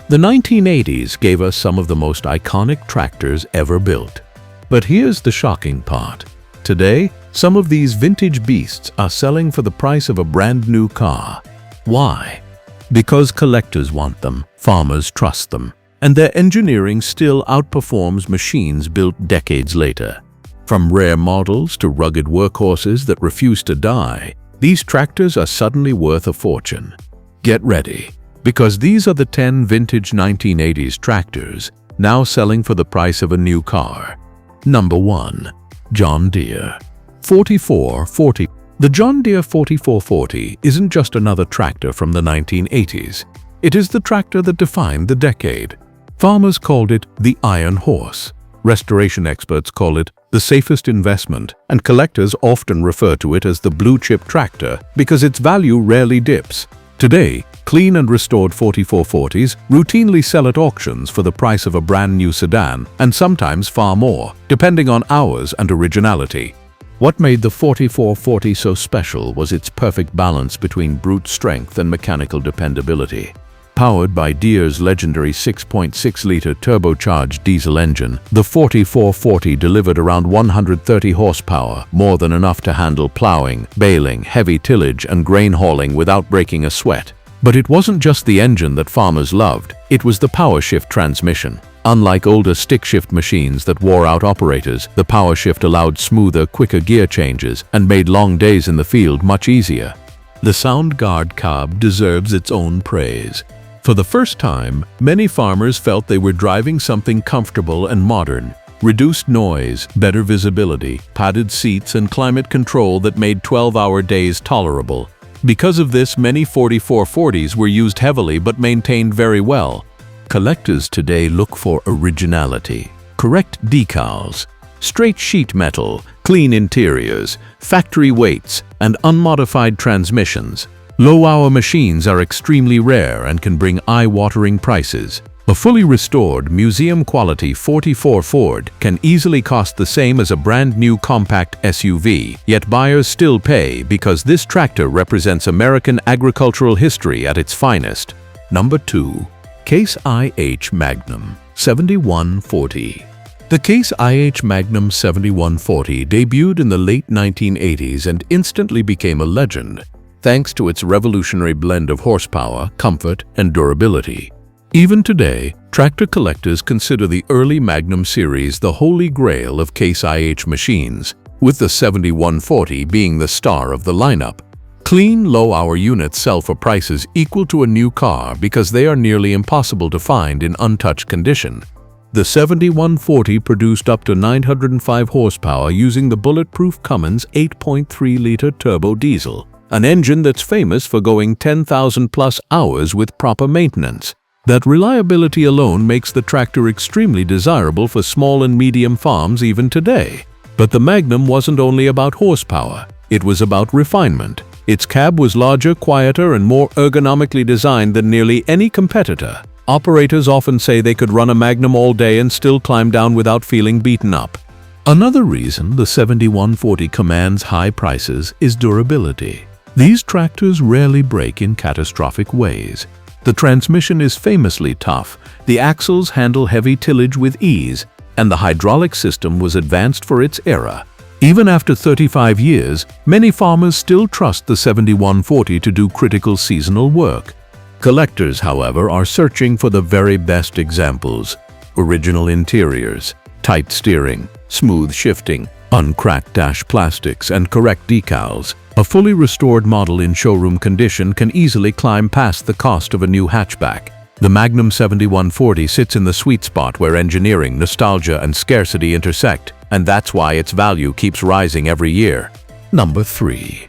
The 1980s gave us some of the most iconic tractors ever built. But here's the shocking part. Today, some of these vintage beasts are selling for the price of a brand new car. Why? Because collectors want them, farmers trust them, and their engineering still outperforms machines built decades later. From rare models to rugged workhorses that refuse to die, these tractors are suddenly worth a fortune. Get ready, because these are the 10 vintage 1980s tractors now selling for the price of a new car. Number 1. John Deere 4440. The John Deere 4440 isn't just another tractor from the 1980s. It is the tractor that defined the decade. Farmers called it the Iron Horse. Restoration experts call it the safest investment, and collectors often refer to it as the blue-chip tractor because its value rarely dips. Today, clean and restored 4440s routinely sell at auctions for the price of a brand new sedan, and sometimes far more, depending on hours and originality. What made the 4440 so special was its perfect balance between brute strength and mechanical dependability. Powered by Deere's legendary 6.6-liter turbocharged diesel engine, the 4440 delivered around 130 horsepower, more than enough to handle plowing, baling, heavy tillage, and grain hauling without breaking a sweat. But it wasn't just the engine that farmers loved, it was the power shift transmission. Unlike older stick-shift machines that wore out operators, the power shift allowed smoother, quicker gear changes and made long days in the field much easier. The sound guard cab deserves its own praise. For the first time, many farmers felt they were driving something comfortable and modern. Reduced noise, better visibility, padded seats, and climate control that made 12-hour days tolerable. Because of this, many 4440s were used heavily but maintained very well. Collectors today look for originality, correct decals, straight sheet metal, clean interiors, factory weights, and unmodified transmissions. Low-hour machines are extremely rare and can bring eye-watering prices. A fully restored, museum-quality 44 Ford can easily cost the same as a brand-new compact SUV, yet buyers still pay because this tractor represents American agricultural history at its finest. Number 2. Case IH Magnum 7140. The Case IH Magnum 7140 debuted in the late 1980s and instantly became a legend, thanks to its revolutionary blend of horsepower, comfort, and durability. Even today, tractor collectors consider the early Magnum series the holy grail of Case IH machines, with the 7140 being the star of the lineup. Clean, low-hour units sell for prices equal to a new car because they are nearly impossible to find in untouched condition. The 7140 produced up to 905 horsepower using the bulletproof Cummins 8.3-liter turbo diesel, an engine that's famous for going 10,000+ hours with proper maintenance. That reliability alone makes the tractor extremely desirable for small and medium farms even today. But the Magnum wasn't only about horsepower, it was about refinement. Its cab was larger, quieter, and more ergonomically designed than nearly any competitor. Operators often say they could run a Magnum all day and still climb down without feeling beaten up. Another reason the 7140 commands high prices is durability. These tractors rarely break in catastrophic ways. The transmission is famously tough, the axles handle heavy tillage with ease, and the hydraulic system was advanced for its era. Even after 35 years, many farmers still trust the 7140 to do critical seasonal work. Collectors, however, are searching for the very best examples: original interiors, tight steering, smooth shifting, uncracked dash plastics, and correct decals. A fully restored model in showroom condition can easily climb past the cost of a new hatchback. The Magnum 7140 sits in the sweet spot where engineering, nostalgia, and scarcity intersect, and that's why its value keeps rising every year. Number 3.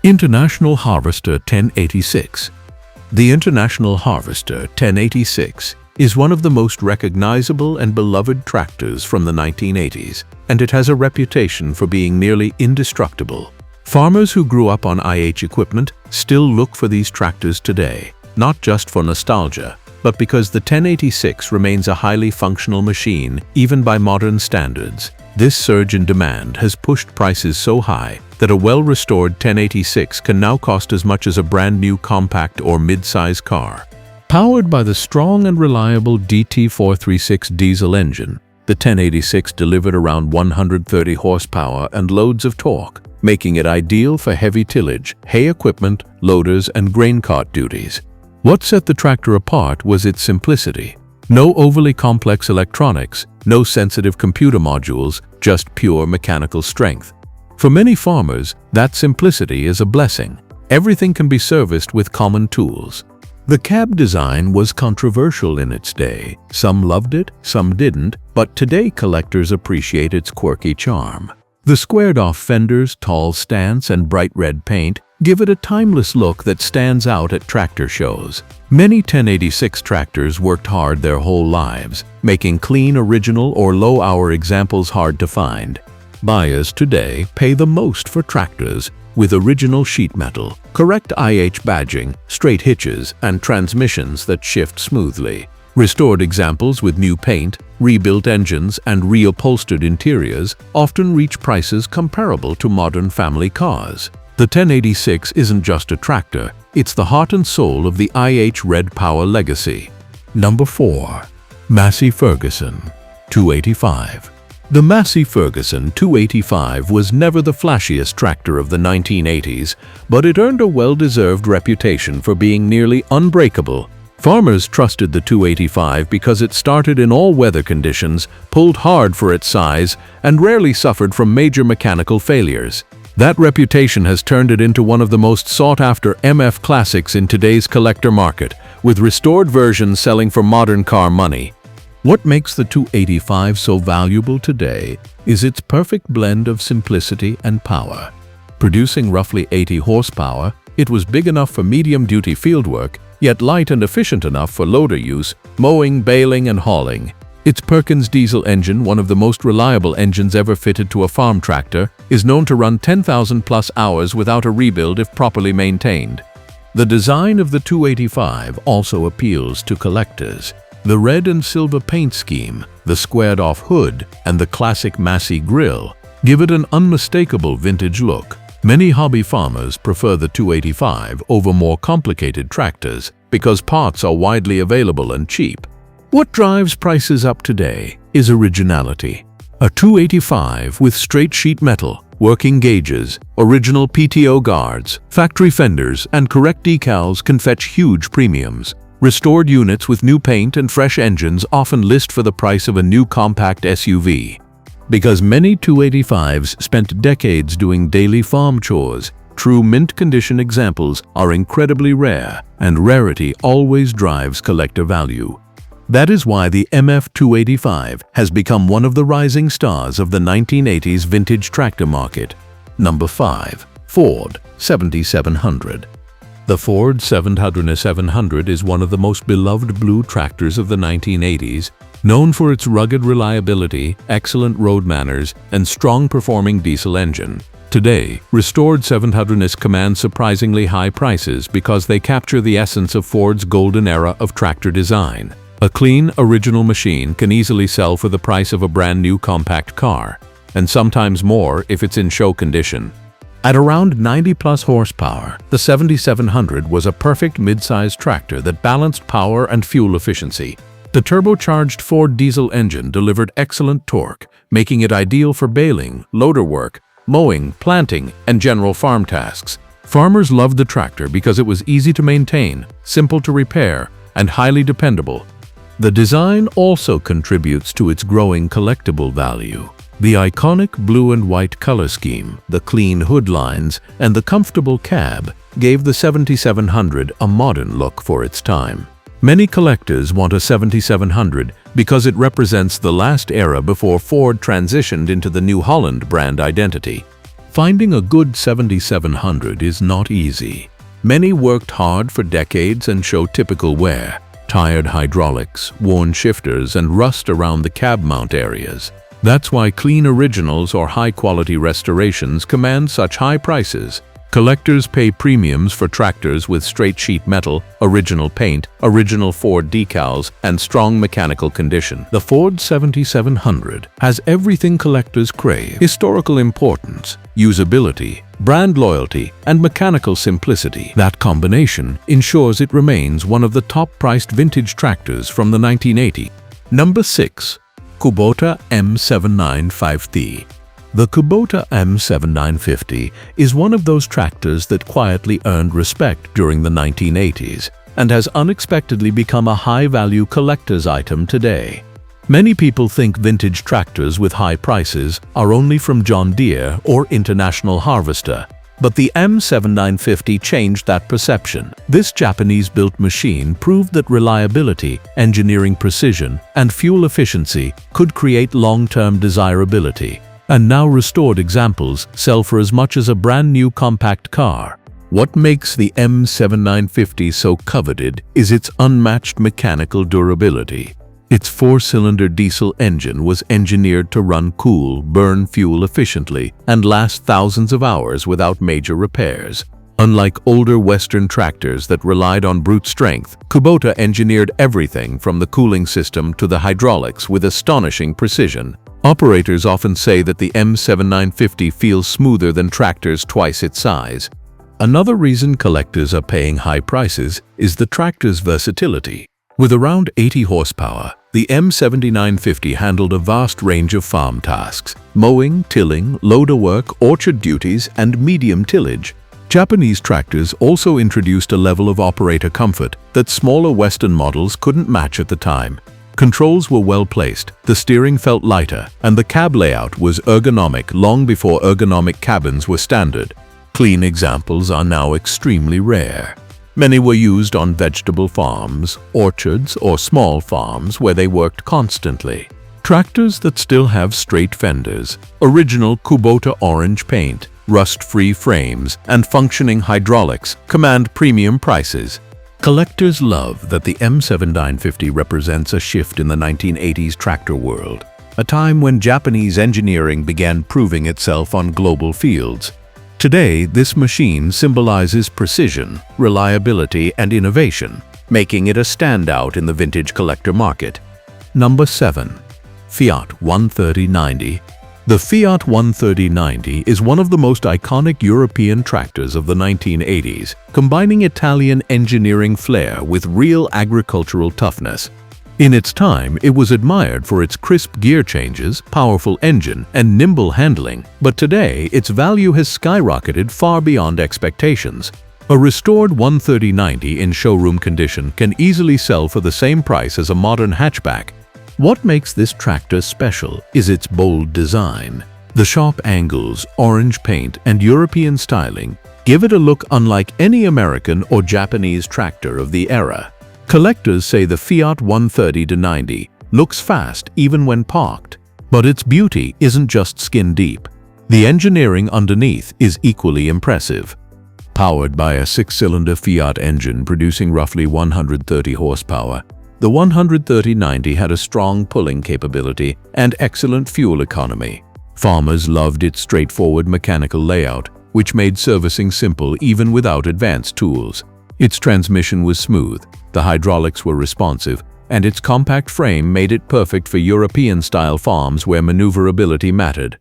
International Harvester 1086. The International Harvester 1086 is one of the most recognizable and beloved tractors from the 1980s, and it has a reputation for being nearly indestructible. Farmers who grew up on IH equipment still look for these tractors today, not just for nostalgia, but because the 1086 remains a highly functional machine even by modern standards. This surge in demand has pushed prices so high that a well-restored 1086 can now cost as much as a brand new compact or mid-size car. Powered by the strong and reliable DT436 diesel engine, the 1086 delivered around 130 horsepower and loads of torque, making it ideal for heavy tillage, hay equipment, loaders, and grain cart duties. What set the tractor apart was its simplicity. No overly complex electronics, no sensitive computer modules, just pure mechanical strength. For many farmers, that simplicity is a blessing. Everything can be serviced with common tools. The cab design was controversial in its day. Some loved it, some didn't, but today collectors appreciate its quirky charm. The squared-off fenders, tall stance, and bright red paint give it a timeless look that stands out at tractor shows. Many 1086 tractors worked hard their whole lives, making clean, original, or low-hour examples hard to find. Buyers today pay the most for tractors with original sheet metal, correct IH badging, straight hitches, and transmissions that shift smoothly. Restored examples with new paint, rebuilt engines, and reupholstered interiors often reach prices comparable to modern family cars. The 1086 isn't just a tractor, it's the heart and soul of the IH Red Power legacy. Number 4. Massey Ferguson 285. The Massey Ferguson 285 was never the flashiest tractor of the 1980s, but it earned a well-deserved reputation for being nearly unbreakable. Farmers trusted the 285 because it started in all weather conditions, pulled hard for its size, and rarely suffered from major mechanical failures. That reputation has turned it into one of the most sought-after MF classics in today's collector market, with restored versions selling for modern car money. What makes the 285 so valuable today is its perfect blend of simplicity and power. Producing roughly 80 horsepower, it was big enough for medium-duty fieldwork, yet light and efficient enough for loader use, mowing, baling, and hauling. Its Perkins diesel engine, one of the most reliable engines ever fitted to a farm tractor, is known to run 10,000+ hours without a rebuild if properly maintained. The design of the 285 also appeals to collectors. The red and silver paint scheme, the squared-off hood, and the classic Massey grille give it an unmistakable vintage look. Many hobby farmers prefer the 285 over more complicated tractors because parts are widely available and cheap. What drives prices up today is originality. A 285 with straight sheet metal, working gauges, original PTO guards, factory fenders, and correct decals can fetch huge premiums. Restored units with new paint and fresh engines often list for the price of a new compact SUV. Because many 285s spent decades doing daily farm chores, true mint condition examples are incredibly rare, and rarity always drives collector value. That is why the MF 285 has become one of the rising stars of the 1980s vintage tractor market. Number 5. Ford 7700. The Ford 700 is one of the most beloved blue tractors of the 1980s, known for its rugged reliability, excellent road manners, and strong-performing diesel engine. Today, restored 700s command surprisingly high prices because they capture the essence of Ford's golden era of tractor design. A clean, original machine can easily sell for the price of a brand-new compact car, and sometimes more if it's in show condition. At around 90+ horsepower, the 7700 was a perfect mid-size tractor that balanced power and fuel efficiency. The turbocharged Ford diesel engine delivered excellent torque, making it ideal for baling, loader work, mowing, planting, and general farm tasks. Farmers loved the tractor because it was easy to maintain, simple to repair, and highly dependable. The design also contributes to its growing collectible value. The iconic blue and white color scheme, the clean hood lines, and the comfortable cab gave the 7700 a modern look for its time. Many collectors want a 7700 because it represents the last era before Ford transitioned into the New Holland brand identity. Finding a good 7700 is not easy. Many worked hard for decades and show typical wear: tired hydraulics, worn shifters, and rust around the cab mount areas. That's why clean originals or high-quality restorations command such high prices. Collectors pay premiums for tractors with straight sheet metal, original paint, original Ford decals, and strong mechanical condition. The Ford 7700 has everything collectors crave: historical importance, usability, brand loyalty, and mechanical simplicity. That combination ensures it remains one of the top-priced vintage tractors from the 1980s. Number 6. Kubota M7950. The Kubota M7950 is one of those tractors that quietly earned respect during the 1980s and has unexpectedly become a high-value collector's item today. Many people think vintage tractors with high prices are only from John Deere or International Harvester, but the M7950 changed that perception. This Japanese-built machine proved that reliability, engineering precision, and fuel efficiency could create long-term desirability, and now restored examples sell for as much as a brand-new compact car. What makes the M7950 so coveted is its unmatched mechanical durability. Its four-cylinder diesel engine was engineered to run cool, burn fuel efficiently, and last thousands of hours without major repairs. Unlike older Western tractors that relied on brute strength, Kubota engineered everything from the cooling system to the hydraulics with astonishing precision. Operators often say that the M7950 feels smoother than tractors twice its size. Another reason collectors are paying high prices is the tractor's versatility. With around 80 horsepower, the M7950 handled a vast range of farm tasks: mowing, tilling, loader work, orchard duties, and medium tillage. Japanese tractors also introduced a level of operator comfort that smaller Western models couldn't match at the time. Controls were well placed, the steering felt lighter, and the cab layout was ergonomic long before ergonomic cabins were standard. Clean examples are now extremely rare. Many were used on vegetable farms, orchards, or small farms where they worked constantly. Tractors that still have straight fenders, original Kubota orange paint, rust-free frames, and functioning hydraulics command premium prices. Collectors love that the M7950 represents a shift in the 1980s tractor world, a time when Japanese engineering began proving itself on global fields. Today, this machine symbolizes precision, reliability, and innovation, making it a standout in the vintage collector market. Number 7. Fiat 130/90. The Fiat 130/90 is one of the most iconic European tractors of the 1980s, combining Italian engineering flair with real agricultural toughness. In its time, it was admired for its crisp gear changes, powerful engine, and nimble handling, but today its value has skyrocketed far beyond expectations. A restored 130/90 in showroom condition can easily sell for the same price as a modern hatchback. What makes this tractor special is its bold design. The sharp angles, orange paint, and European styling give it a look unlike any American or Japanese tractor of the era. Collectors say the Fiat 130/90 looks fast even when parked, but its beauty isn't just skin deep. The engineering underneath is equally impressive. Powered by a six-cylinder Fiat engine producing roughly 130 horsepower, the 130/90 had a strong pulling capability and excellent fuel economy. Farmers loved its straightforward mechanical layout, which made servicing simple even without advanced tools. Its transmission was smooth, the hydraulics were responsive, and its compact frame made it perfect for European-style farms where maneuverability mattered.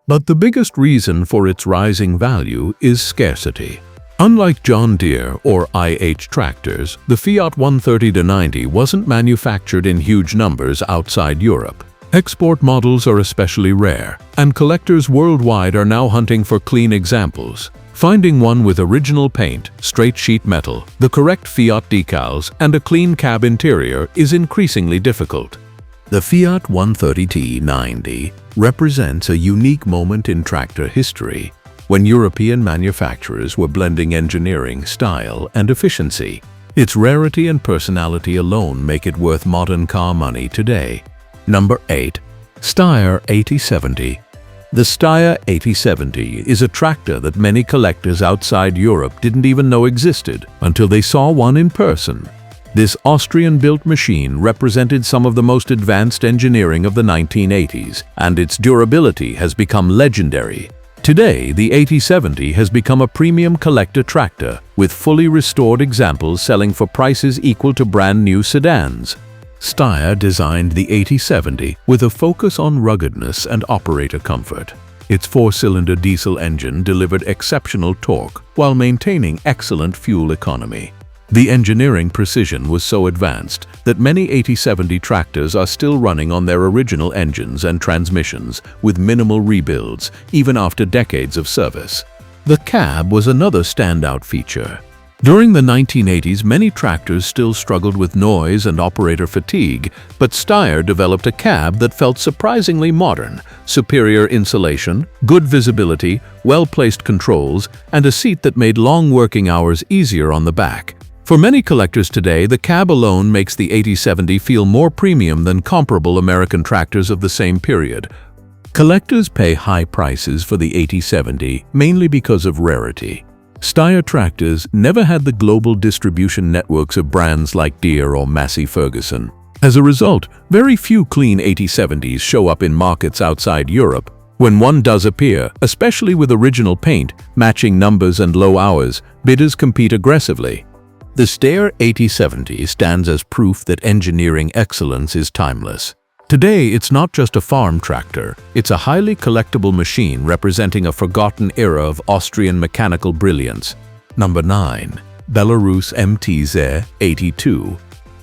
But the biggest reason for its rising value is scarcity. Unlike John Deere or IH tractors, the Fiat 130/90 wasn't manufactured in huge numbers outside Europe. Export models are especially rare, and collectors worldwide are now hunting for clean examples. Finding one with original paint, straight sheet metal, the correct Fiat decals, and a clean cab interior is increasingly difficult. The Fiat 130/90 represents a unique moment in tractor history, when European manufacturers were blending engineering, style, and efficiency. Its rarity and personality alone make it worth modern car money today. Number 8. Steyr 8070. The Steyr 8070 is a tractor that many collectors outside Europe didn't even know existed until they saw one in person. This Austrian-built machine represented some of the most advanced engineering of the 1980s, and its durability has become legendary. Today, the 8070 has become a premium collector tractor, with fully restored examples selling for prices equal to brand new sedans. Steyr designed the 8070 with a focus on ruggedness and operator comfort. Its four-cylinder diesel engine delivered exceptional torque while maintaining excellent fuel economy. The engineering precision was so advanced that many 8070 tractors are still running on their original engines and transmissions with minimal rebuilds, even after decades of service. The cab was another standout feature. During the 1980s, many tractors still struggled with noise and operator fatigue, but Steyr developed a cab that felt surprisingly modern: superior insulation, good visibility, well-placed controls, and a seat that made long working hours easier on the back. For many collectors today, the cab alone makes the 8070 feel more premium than comparable American tractors of the same period. Collectors pay high prices for the 8070 mainly because of rarity. Steyr tractors never had the global distribution networks of brands like Deere or Massey Ferguson. As a result, very few clean 8070s show up in markets outside Europe. When one does appear, especially with original paint, matching numbers and low hours, bidders compete aggressively. The Steyr 8070 stands as proof that engineering excellence is timeless. Today, it's not just a farm tractor, it's a highly collectible machine representing a forgotten era of Austrian mechanical brilliance. Number 9. Belarus MTZ-82.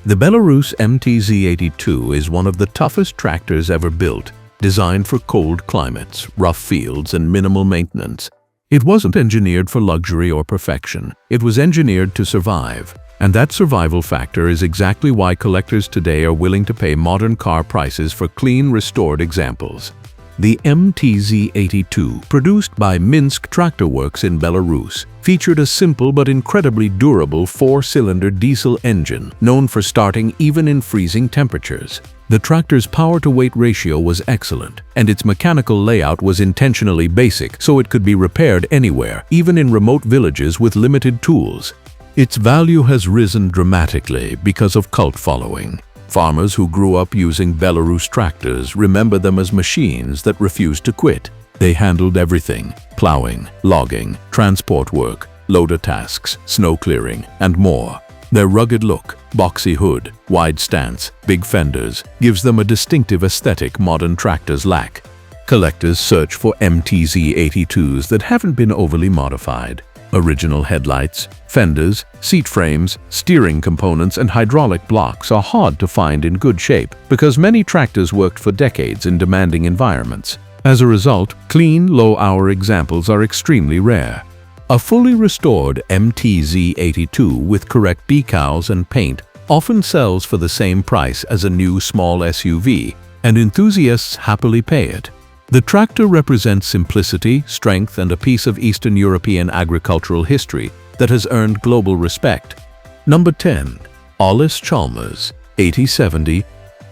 The Belarus MTZ-82 is one of the toughest tractors ever built, designed for cold climates, rough fields, and minimal maintenance. It wasn't engineered for luxury or perfection. It was engineered to survive. And that survival factor is exactly why collectors today are willing to pay modern car prices for clean, restored examples. The MTZ-82, produced by Minsk Tractor Works in Belarus, featured a simple but incredibly durable four-cylinder diesel engine, known for starting even in freezing temperatures. The tractor's power-to-weight ratio was excellent, and its mechanical layout was intentionally basic so it could be repaired anywhere, even in remote villages with limited tools. Its value has risen dramatically because of cult following. Farmers who grew up using Belarus tractors remember them as machines that refused to quit. They handled everything: plowing, logging, transport work, loader tasks, snow clearing, and more. Their rugged look, boxy hood, wide stance, big fenders, gives them a distinctive aesthetic modern tractors lack. Collectors search for MTZ-82s that haven't been overly modified. Original headlights, fenders, seat frames, steering components, and hydraulic blocks are hard to find in good shape because many tractors worked for decades in demanding environments. As a result, clean, low-hour examples are extremely rare. A fully restored MTZ-82 with correct decals and paint often sells for the same price as a new small SUV, and enthusiasts happily pay it. The tractor represents simplicity, strength, and a piece of Eastern European agricultural history that has earned global respect. Number 10. Allis-Chalmers 8070.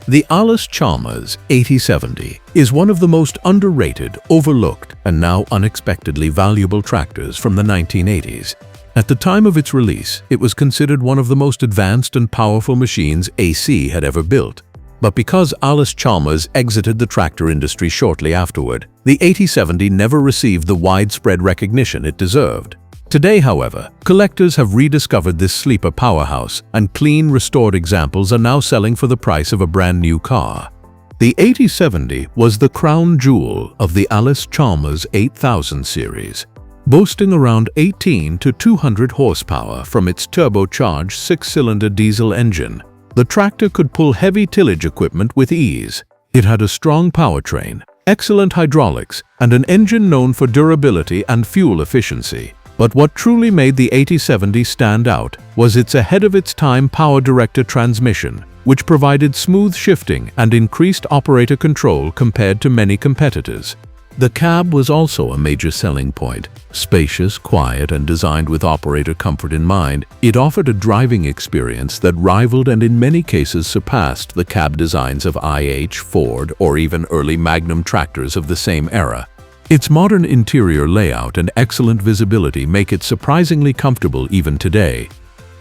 The Allis-Chalmers 8070 is one of the most underrated, overlooked, and now unexpectedly valuable tractors from the 1980s. At the time of its release, it was considered one of the most advanced and powerful machines AC had ever built. But because Allis-Chalmers exited the tractor industry shortly afterward, the 8070 never received the widespread recognition it deserved. Today, however, collectors have rediscovered this sleeper powerhouse, and clean, restored examples are now selling for the price of a brand new car. The 8070 was the crown jewel of the Allis-Chalmers 8000 series, boasting around 18 to 200 horsepower from its turbocharged six-cylinder diesel engine. The tractor could pull heavy tillage equipment with ease. It had a strong powertrain, excellent hydraulics, and an engine known for durability and fuel efficiency. But what truly made the 8070 stand out was its ahead-of-its-time power-directed transmission, which provided smooth shifting and increased operator control compared to many competitors. The cab was also a major selling point. Spacious, quiet, and designed with operator comfort in mind, it offered a driving experience that rivaled and in many cases surpassed the cab designs of IH, Ford, or even early Magnum tractors of the same era. Its modern interior layout and excellent visibility make it surprisingly comfortable even today.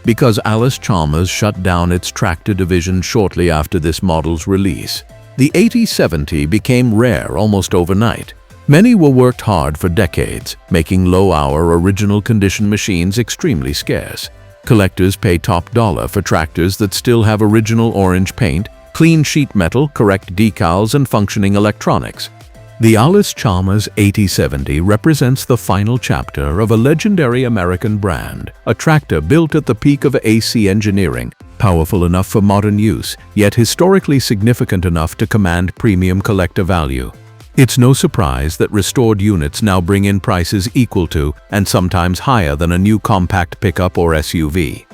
Because Allis-Chalmers shut down its tractor division shortly after this model's release, the 8070 became rare almost overnight. Many were worked hard for decades, making low-hour original condition machines extremely scarce. Collectors pay top dollar for tractors that still have original orange paint, clean sheet metal, correct decals, and functioning electronics. The Allis-Chalmers 8070 represents the final chapter of a legendary American brand, a tractor built at the peak of AC engineering, powerful enough for modern use, yet historically significant enough to command premium collector value. It's no surprise that restored units now bring in prices equal to and sometimes higher than a new compact pickup or SUV.